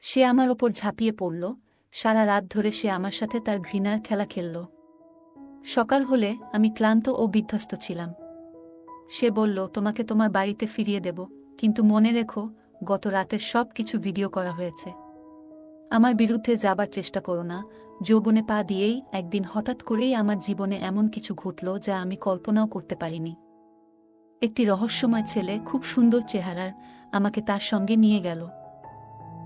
সে আমার ওপর ঝাঁপিয়ে পড়ল। সারা রাত ধরে সে আমার সাথে তার ঘৃণার খেলা খেলল। সকাল হলে আমি ক্লান্ত ও বিধ্বস্ত ছিলাম। সে বলল, তোমাকে তোমার বাড়িতে ফিরিয়ে দেব, কিন্তু মনে রেখো, গত রাতের সব কিছু ভিডিও করা হয়েছে। আমার বিরুদ্ধে যাবার চেষ্টা করো না। যৌবনে পা দিয়েই একদিন হঠাৎ করেই আমার জীবনে এমন কিছু ঘটল যা আমি কল্পনাও করতে পারিনি। একটি রহস্যময় ছেলে, খুব সুন্দর চেহারার, আমাকে তার সঙ্গে নিয়ে গেল।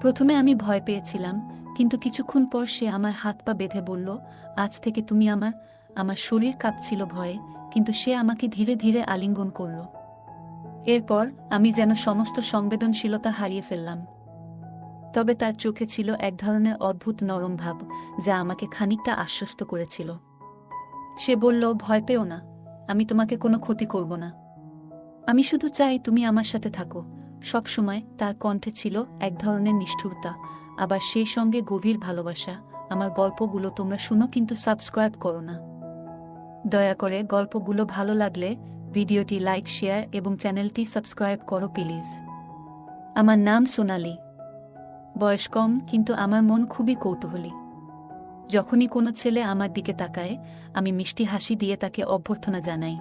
প্রথমে আমি ভয় পেয়েছিলাম, কিন্তু কিছুক্ষণ পর সে আমার হাত পা বেঁধে বলল, আজ থেকে তুমি আমার। আমার শরীর কাঁপছিল ভয়ে, কিন্তু সে আমাকে ধীরে ধীরে আলিঙ্গন করল। এরপর আমি যেন সমস্ত সংবেদনশীলতা হারিয়ে ফেললাম। তবে তার চোখে ছিল এক ধরনের অদ্ভুত নরম ভাব, যা আমাকে খানিকটা আশ্বস্ত করেছিল। সে বলল, ভয় পেও না, আমি তোমাকে কোনো ক্ষতি করব না। আমি শুধু চাই তুমি আমার সাথে থাকো সবসময়। তার কণ্ঠে ছিল এক ধরনের নিষ্ঠুরতা, আবার সেই সঙ্গে গভীর ভালোবাসা। আমার গল্পগুলো তোমরা শুনো, কিন্তু সাবস্ক্রাইব করো না। দয়া করে গল্পগুলো ভালো লাগলে ভিডিওটি লাইক, শেয়ার এবং চ্যানেলটি সাবস্ক্রাইব করো প্লিজ। আমার নাম সোনালি। বয়স কম, কিন্তু আমার মন খুবই কৌতূহলী। যখনই কোনো ছেলে আমার দিকে তাকায়, আমি মিষ্টি হাসি দিয়ে তাকে অভ্যর্থনা জানাই।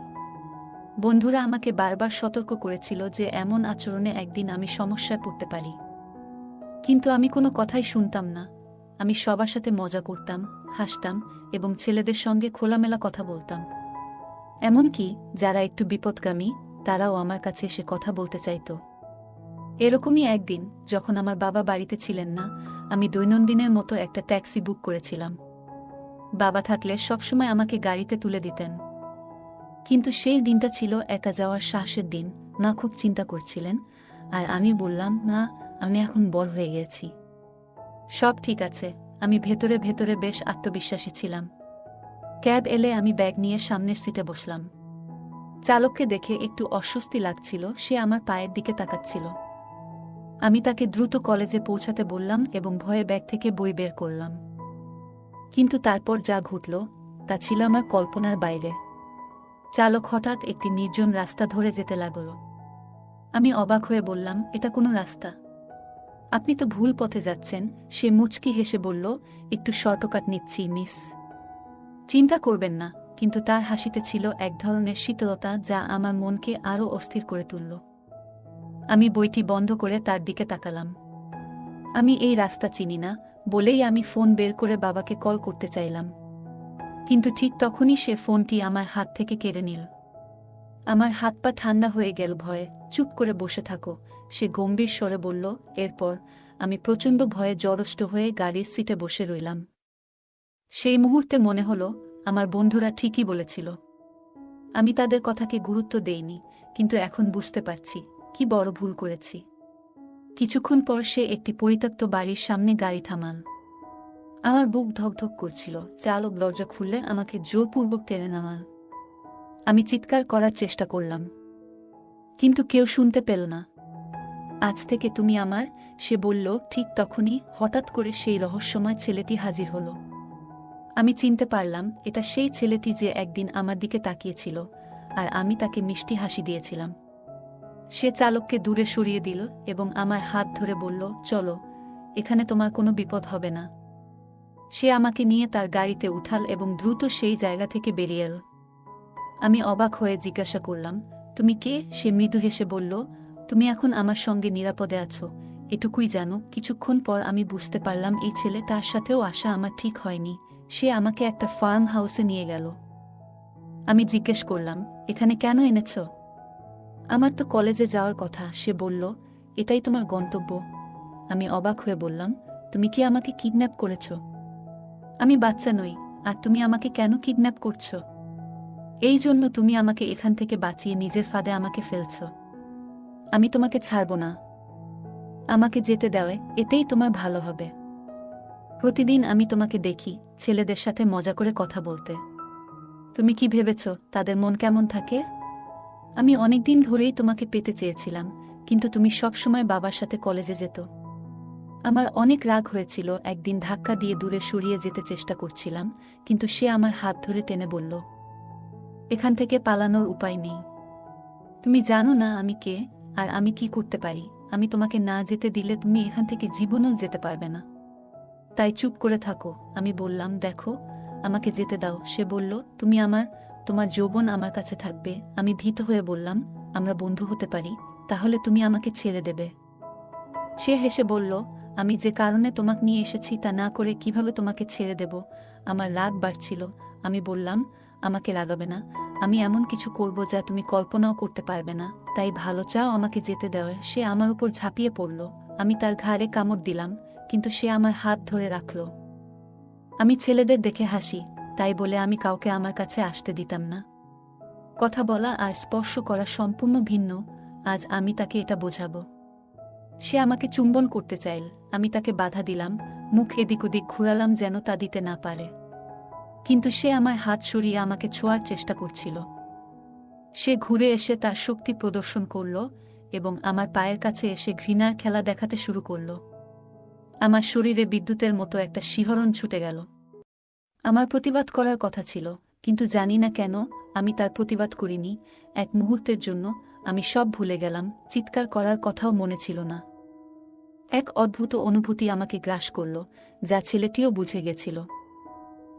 বন্ধুরা আমাকে বারবার সতর্ক করেছিল যে এমন আচরণে একদিন আমি সমস্যায় পড়তে পারি, কিন্তু আমি কোনো কথাই শুনতাম না। আমি সবার সাথে মজা করতাম, হাসতাম এবং ছেলেদের সঙ্গে খোলামেলা কথা বলতাম। এমনকি যারা একটু বিপদগামী, তারাও আমার কাছে এসে কথা বলতে চাইত। এরকমই একদিন, যখন আমার বাবা বাড়িতে ছিলেন না, আমি দৈনন্দিনের মতো একটা ট্যাক্সি বুক করেছিলাম। বাবা থাকলে সবসময় আমাকে গাড়িতে তুলে দিতেন, কিন্তু সেই দিনটা ছিল একা যাওয়ার সাহসের দিন। মা খুব চিন্তা করছিলেন, আর আমি বললাম, মা, আমি এখন বড় হয়ে গেছি, সব ঠিক আছে। আমি ভেতরে ভেতরে বেশ আত্মবিশ্বাসী ছিলাম। ক্যাব এলে আমি ব্যাগ নিয়ে সামনের সিটে বসলাম। চালককে দেখে একটু অস্বস্তি লাগছিল, সে আমার পায়ের দিকে তাকাচ্ছিল। আমি তাকে দ্রুত কলেজে পৌঁছাতে বললাম এবং ভয়ে ব্যাগ থেকে বই বের করলাম। কিন্তু তারপর যা ঘটল তা ছিল আমার কল্পনার বাইরে। চালক হঠাৎ একটি নির্জন রাস্তা ধরে যেতে লাগল। আমি অবাক হয়ে বললাম, এটা কোনো রাস্তা? আপনি তো ভুল পথে যাচ্ছেন। সে মুচকি হেসে বলল, একটু শর্টকাট নিচ্ছি মিস, চিন্তা করবেন না। কিন্তু তার হাসিতে ছিল এক ধরনের শীতলতা যা আমার মনকে আরও অস্থির করে তুলল। আমি বইটি বন্ধ করে তার দিকে তাকালাম। আমি এই রাস্তা চিনি না বলেই আমি ফোন বের করে বাবাকে কল করতে চাইলাম, কিন্তু ঠিক তখনই সে ফোনটি আমার হাত থেকে কেড়ে নিল। আমার হাত পা ঠান্ডা হয়ে গেল ভয়ে। চুপ করে বসে থাকো, সে গম্ভীর স্বরে বলল। এরপর আমি প্রচণ্ড ভয়ে জড়ষ্ট হয়ে গাড়ির সিটে বসে রইলাম। সেই মুহূর্তে মনে হলো আমার বন্ধুরা ঠিকই বলেছিল। আমি তাদের কথাকে গুরুত্ব দেইনি, কিন্তু এখন বুঝতে পারছি কি বড় ভুল করেছি। কিছুক্ষণ পর সে একটি পরিত্যক্ত বাড়ির সামনে গাড়ি থামান। আমার বুক ধকধক করছিল। চালক দরজা খুললে আমাকে জোরপূর্বক টেনে নামাল। আমি চিৎকার করার চেষ্টা করলাম, কিন্তু কেউ শুনতে পেল না। আজ থেকে তুমি আমার, সে বলল। ঠিক তখনই হঠাৎ করে সেই রহস্যময় ছেলেটি হাজির হলো। আমি চিনতে পারলাম এটা সেই ছেলেটি যে একদিন আমার দিকে তাকিয়েছিল, আর আমি তাকে মিষ্টি হাসি দিয়েছিলাম। সে চালককে দূরে সরিয়ে দিল এবং আমার হাত ধরে বলল, চলো, এখানে তোমার কোনো বিপদ হবে না। সে আমাকে নিয়ে তার গাড়িতে উঠাল এবং দ্রুত সেই জায়গা থেকে বেরিয়ে এল। আমি অবাক হয়ে জিজ্ঞাসা করলাম, তুমি কে? সে মৃদু হেসে বলল, তুমি এখন আমার সঙ্গে নিরাপদে আছো, এটুকুই জানো। কিছুক্ষণ পর আমি বুঝতে পারলাম এই ছেলেটার সাথেও আসা আমার ঠিক হয়নি। সে আমাকে একটা ফার্ম হাউসে নিয়ে গেল। আমি জিজ্ঞেস করলাম, এখানে কেন এনেছ? আমার তো কলেজে যাওয়ার কথা। সে বলল, এটাই তোমার গন্তব্য? আমি অবাক হয়ে বললাম, তুমি কি আমাকে কিডন্যাপ করেছ? আমি বাচ্চা নই, আর তুমি আমাকে কেন কিডন্যাপ করছো? এই জন্য তুমি আমাকে এখান থেকে বাঁচিয়ে নিজের ফাঁদে আমাকে ফেলছ। আমি তোমাকে ছাড়ব না। আমাকে যেতে দেওয়া, এতেই তোমার ভালো হবে। প্রতিদিন আমি তোমাকে দেখি ছেলেদের সাথে মজা করে কথা বলতে। তুমি কি ভেবেছ তাদের মন কেমন থাকে? আমি অনেকদিন ধরেই তোমাকে পেতে চেয়েছিলাম, কিন্তু তুমি সবসময় বাবার সাথে কলেজে যেত। আমার অনেক রাগ হয়েছিল। একদিন ধাক্কা দিয়ে দূরে সরিয়ে যেতে চেষ্টা করছিলাম, কিন্তু সে আমার হাত ধরে টেনে বলল, এখান থেকে পালানোর উপায় নেই। তুমি জানো না আমি কে আর আমি কি করতে পারি। আমি তোমাকে না যেতে দিলে তুমি এখান থেকে জীবনেও যেতে পারবে না। তাই চুপ করে থাকো। আমি বললাম, দেখো, আমাকে যেতে দাও। সে বলল, তোমার যৌবন আমার কাছে থাকবে। আমি ভীত হয়ে বললাম, আমরা বন্ধু হতে পারি, তাহলে তুমি আমাকে ছেড়ে দেবে? সে হেসে বলল, আমি যে কারণে তোমাকে নিয়ে এসেছি তা না করে কিভাবে তোমাকে ছেড়ে দেব? আমার রাগ বাড়ছিল। আমি বললাম, আমাকে রাগাবে না। আমি এমন কিছু করব যা তুমি কল্পনাও করতে পারবে না। তাই ভালো চাও আমাকে যেতে দেওয়া। সে আমার উপর ঝাঁপিয়ে পড়ল। আমি তার ঘাড়ে কামড় দিলাম, কিন্তু সে আমার হাত ধরে রাখল। আমি ছেলেদের দেখে হাসি, তাই বলে আমি কাউকে আমার কাছে আসতে দিতাম না। কথা বলা আর স্পর্শ করা সম্পূর্ণ ভিন্ন। আজ আমি তাকে এটা বোঝাবো। সে আমাকে চুম্বন করতে চাইল। আমি তাকে বাধা দিলাম, মুখ এদিক ওদিক ঘুরালাম যেন তা দিতে না পারে। কিন্তু সে আমার হাত সরিয়ে আমাকে ছোঁয়ার চেষ্টা করছিল। সে ঘুরে এসে তার শক্তি প্রদর্শন করল এবং আমার পায়ের কাছে এসে ঘৃণার খেলা দেখাতে শুরু করল। আমার শরীরে বিদ্যুতের মতো একটা শিহরণ ছুটে গেল। আমার প্রতিবাদ করার কথা ছিল, কিন্তু জানি না কেন আমি তার প্রতিবাদ করিনি। এক মুহূর্তের জন্য আমি সব ভুলে গেলাম, চিৎকার করার কথাও মনে ছিল না। এক অদ্ভুত অনুভূতি আমাকে গ্রাস করল, যা ছেলেটিও বুঝে গেছিল।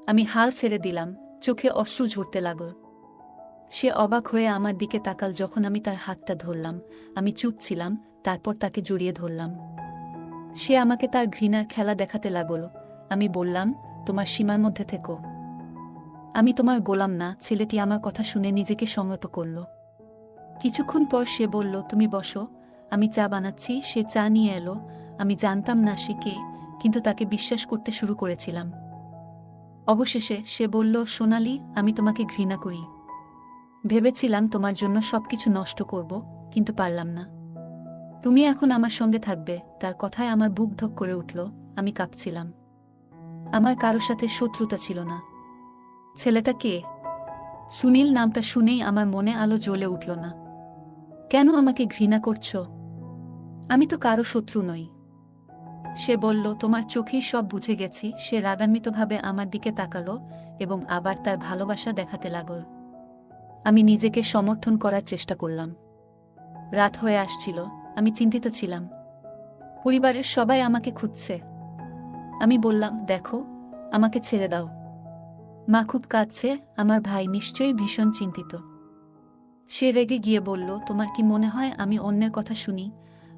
আমি হাল ছেড়ে দিলাম, চোখে অশ্রু ঝরতে লাগল। সে অবাক হয়ে আমার দিকে তাকাল যখন আমি তার হাতটা ধরলাম। আমি চুপ ছিলাম, তারপর তাকে জড়িয়ে ধরলাম। সে আমাকে তার ঘৃণার খেলা দেখাতে লাগল। আমি বললাম, তোমার সীমার মধ্যে থেকো। আমি তোমার গোলাম না। ছেলেটি আমার কথা শুনে নিজেকে সংযত করল। কিছুক্ষণ পর সে বলল, তুমি বসো, আমি চা বানাচ্ছি। সে চা নিয়ে এলো। আমি জানতাম না সে কে, কিন্তু তাকে বিশ্বাস করতে শুরু করেছিলাম। অবশেষে সে বলল, সোনালি, আমি তোমাকে ঘৃণা করি। ভেবেছিলাম তোমার জন্য সবকিছু নষ্ট করব, কিন্তু পারলাম না। তুমি এখন আমার সঙ্গে থাকবে। তার কথায় আমার বুক ধক করে উঠল। আমি কাঁপছিলাম। আমার কারো সাথে শত্রুতা ছিল না। ছেলেটা কে? সুনীল নামটা শুনেই আমার মনে আলো জ্বলে উঠল না। কেন আমাকে ঘৃণা করছো? আমি তো কারো শত্রু নই। সে বলল, তোমার চোখেই সব বুঝে গেছি। সে রাগান্বিতভাবে আমার দিকে তাকালো এবং আবার তার ভালোবাসা দেখাতে লাগল। আমি নিজেকে সমর্থন করার চেষ্টা করলাম। রাত হয়ে আসছিল। আমি চিন্তিত ছিলাম। পরিবারের সবাই আমাকে খুঁজছে। আমি বললাম, দেখো, আমাকে ছেড়ে দাও। মা খুব কাঁদছে। আমার ভাই নিশ্চয়ই ভীষণ চিন্তিত। সে রেগে গিয়ে বলল, তোমার কি মনে হয় আমি অন্যের কথা শুনি?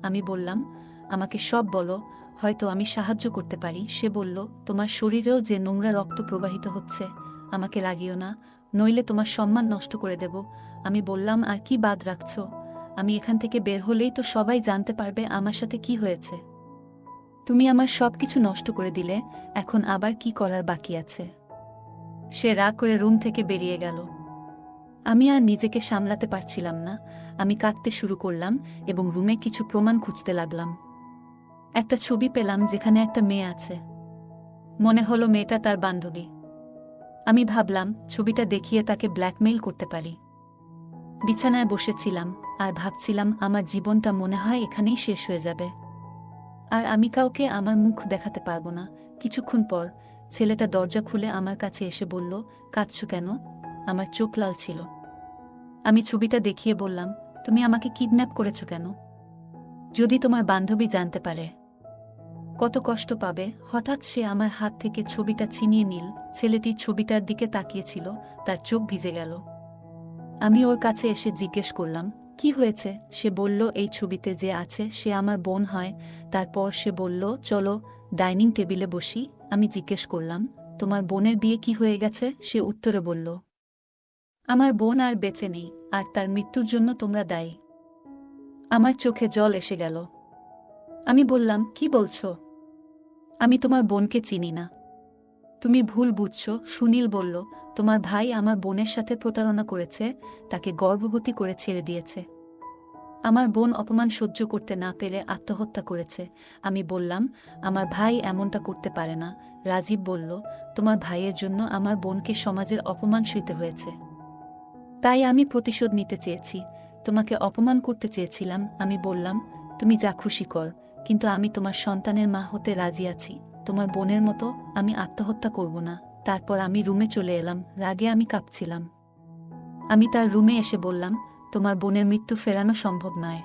আমি বললাম, আমাকে সব বলো, হয়তো আমি সাহায্য করতে পারি। সে বলল, তোমার শরীরেও যে নোংরা রক্ত প্রবাহিত হচ্ছে, আমাকে রাগিও না, নইলে তোমার সম্মান নষ্ট করে দেব। আমি বললাম, আর কি বাদ রাখছ? আমি এখান থেকে বের হলেই তো সবাই জানতে পারবে আমার সাথে কি হয়েছে। তুমি আমার সবকিছু নষ্ট করে দিলে, এখন আবার কি করার বাকি আছে? সে রাগ করে রুম থেকে বেরিয়ে গেল। আমি আর নিজেকে সামলাতে পারছিলাম না। আমি কাঁদতে শুরু করলাম এবং রুমে কিছু প্রমাণ খুঁজতে লাগলাম। একটা ছবি পেলাম যেখানে একটা মেয়ে আছে। মনে হলো মেয়েটা তার বান্ধবী। আমি ভাবলাম, ছবিটা দেখিয়ে তাকে ব্ল্যাকমেইল করতে পারি। বিছানায় বসেছিলাম আর ভাবছিলাম, আমার জীবনটা মনে হয় এখানেই শেষ হয়ে যাবে। আর আমি কাউকে আমার মুখ দেখাতে পারবো না। কিছুক্ষণ পর ছেলেটা দরজা খুলে আমার কাছে এসে বলল, কাঁদছো কেন? আমার চোখ লাল ছিল। আমি ছবিটা দেখিয়ে বললাম, তুমি আমাকে কিডন্যাপ করেছো কেন? যদি তোমার বান্ধবী জানতে পারে, কত কষ্ট পাবে। হঠাৎ সে আমার হাত থেকে ছবিটা ছিনিয়ে নিল। ছেলেটি ছবিটার দিকে তাকিয়েছিল, তার চোখ ভিজে গেল। আমি ওর কাছে এসে জিজ্ঞেস করলাম, কি হয়েছে? সে বলল, এই ছবিতে যে আছে সে আমার বোন হয়। তারপর সে বলল, চলো ডাইনিং টেবিলে বসি। আমি জিজ্ঞেস করলাম, তোমার বোনের বিয়ে কি হয়ে গেছে? সে উত্তরে বলল, আমার বোন আর বেঁচে নেই, আর তার মৃত্যুর জন্য তোমরা দায়ী। আমার চোখে জল এসে গেল। আমি বললাম, কি বলছো? আমি তোমার বোনকে চিনি না। তুমি ভুল বুঝছো। সুনীল বলল, তোমার ভাই আমার বোনের সাথে প্রতারণা করেছে, তাকে গর্ভবতী করে ছেড়ে দিয়েছে। আমার বোন অপমান সহ্য করতে না পেরে আত্মহত্যা করেছে। আমি বললাম, আমার ভাই এমনটা করতে পারে না। রাজীব বলল, তোমার ভাইয়ের জন্য আমার বোনকে সমাজের অপমান সইতে হয়েছে। তাই আমি প্রতিশোধ নিতে চেয়েছি। তোমাকে অপমান করতে চেয়েছিলাম। আমি বললাম, তুমি যা খুশি কর, কিন্তু আমি তোমার সন্তানের মা হতে রাজি আছি। তোমার বোনের মতো আমি আত্মহত্যা করব না। তারপর আমি রুমে চলে এলাম। রাগে আমি কাঁপছিলাম। আমি তার রুমে এসে বললাম, তোমার বোনের মৃত্যু ফেরানো সম্ভব নয়।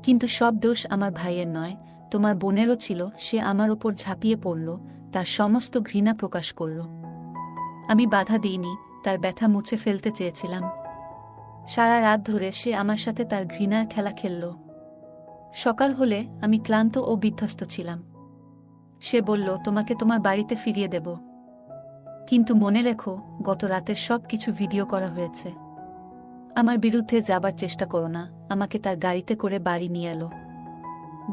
কিন্তু সব দোষ আমার ভাইয়ের নয়, তোমার বোনেরও ছিল। সে আমার ওপর ঝাঁপিয়ে পড়ল, তার সমস্ত ঘৃণা প্রকাশ করল। আমি বাধা দিইনি, তার ব্যথা মুছে ফেলতে চেয়েছিলাম। সারা রাত ধরে সে আমার সাথে তার ঘৃণার খেলা খেলল। সকাল হলে আমি ক্লান্ত ও বিধ্বস্ত ছিলাম। সে বলল, তোমাকে তোমার বাড়িতে ফিরিয়ে দেব, কিন্তু মনে রেখো গত রাতের সব কিছু ভিডিও করা হয়েছে। আমার বিরুদ্ধে যাবার চেষ্টা করো না। আমাকে তার গাড়িতে করে বাড়ি নিয়ে এলো।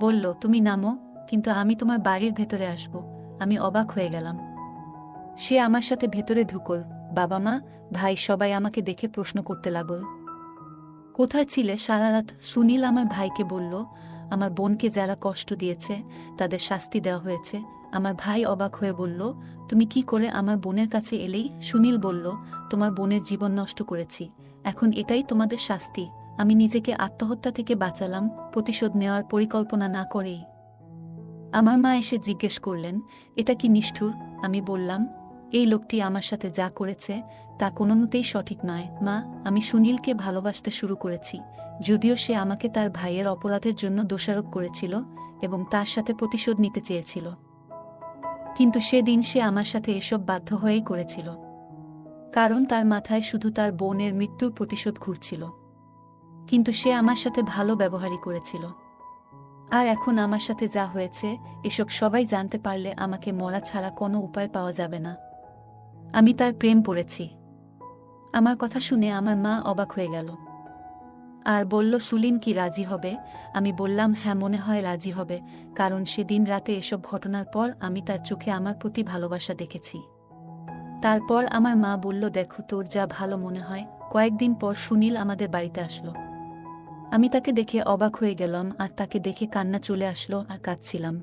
বলল, তুমি নামো, কিন্তু আমি তোমার বাড়ির ভেতরে আসব। আমি অবাক হয়ে গেলাম। সে আমার সাথে ভেতরে ঢুকল। বাবা মা ভাই সবাই আমাকে দেখে প্রশ্ন করতে লাগল, কোথায় ছিলে সারা রাত? সুনীল আমার ভাইকে বলল, আমার বোনকে যারা কষ্ট দিয়েছে তাদের শাস্তি দেওয়া হয়েছে। আমার ভাই অবাক হয়ে বলল, তুমি কি করে আমার বোনের কাছে এলেই? সুনীল বলল, তোমার বোনের জীবন নষ্ট করেছি, এখন এটাই তোমাদের শাস্তি। আমি নিজেকে আত্মহত্যা থেকে বাঁচালাম, প্রতিশোধ নেওয়ার পরিকল্পনা না করেই। আমার মা এসে জিজ্ঞেস করলেন, এটা কি নিষ্ঠুর? আমি বললাম, এই লোকটি আমার সাথে যা করেছে তা কোনোমতেই সঠিক নয় মা। আমি সুনীলকে ভালোবাসতে শুরু করেছি, যদিও সে আমাকে তার ভাইয়ের অপরাধের জন্য দোষারোপ করেছিল এবং তার সাথে প্রতিশোধ নিতে চেয়েছিল। কিন্তু সেদিন সে আমার সাথে এসব বাধ্য হয়েই করেছিল, কারণ তার মাথায় শুধু তার বোনের মৃত্যুর প্রতিশোধ ঘুরছিল। কিন্তু সে আমার সাথে ভালো ব্যবহারই করেছিল। আর এখন আমার সাথে যা হয়েছে, এসব সবাই জানতে পারলে আমাকে মরা ছাড়া কোনো উপায় পাওয়া যাবে না। আমি তার প্রেম পড়েছি। আমার কথা শুনে আমার মা অবাক হয়ে গেল আর বলল, সুলিন কি রাজি হবে? আমি বললাম, হ্যাঁ মনে হয় রাজি হবে, কারণ সেদিন রাতে এসব ঘটনার পর আমি তার চোখে আমার প্রতি ভালোবাসা দেখেছি। তারপর আমার মা বলল, দেখো তোর যা ভালো মনে হয়। কয়েকদিন পর সুনীল আমাদের বাড়িতে আসলো। আমি তাকে দেখে অবাক হয়ে গেলাম আর তাকে দেখে কান্না চলে আসলো আর কাঁদছিলাম।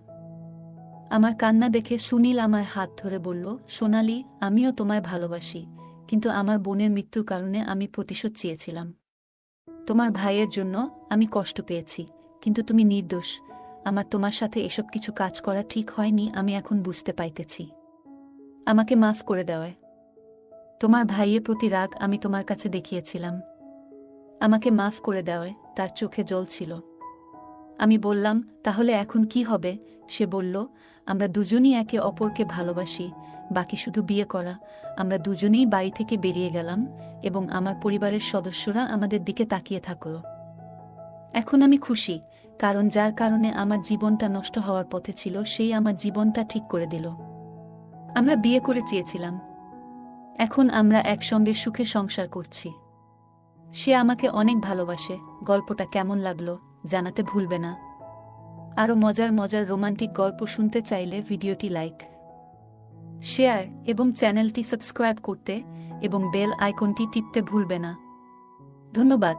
আমার কান্না দেখে সুনীল আমার হাত ধরে বলল, সোনালি, আমিও তোমায় ভালোবাসি, কিন্তু আমার বোনের মৃত্যুর কারণে আমি প্রতিশোধ চেয়েছিলাম। তোমার ভাইয়ের জন্য আমি কষ্ট পেয়েছি, কিন্তু তুমি নির্দোষ। আমার তোমার সাথে এসব কিছু কাজ করা ঠিক হয়নি, আমি এখন বুঝতে পাইতেছি। আমাকে মাফ করে দেওয়ায়। তোমার ভাইয়ের প্রতি রাগ আমি তোমার কাছে দেখিয়েছিলাম। আমাকে মাফ করে দেওয়ায়। তার চোখে জল ছিল। আমি বললাম, তাহলে এখন কি হবে? সে বলল, আমরা দুজনই একে অপরকে ভালোবাসি, বাকি শুধু বিয়ে করা। আমরা দুজনেই বাড়ি থেকে বেরিয়ে গেলাম এবং আমার পরিবারের সদস্যরা আমাদের দিকে তাকিয়ে থাকল। এখন আমি খুশি, কারণ যার কারণে আমার জীবনটা নষ্ট হওয়ার পথে ছিল সেই আমার জীবনটা ঠিক করে দিল। আমরা বিয়ে করে চেয়েছিলাম, এখন আমরা একসঙ্গে সুখে সংসার করছি। সে আমাকে অনেক ভালোবাসে। গল্পটা কেমন লাগলো জানাতে ভুলবে না। আরও মজার মজার রোমান্টিক গল্প শুনতে চাইলে ভিডিওটি লাইক, শেয়ার এবং চ্যানেলটি সাবস্ক্রাইব করতে এবং বেল আইকনটি টিপতে ভুলবে না। ধন্যবাদ।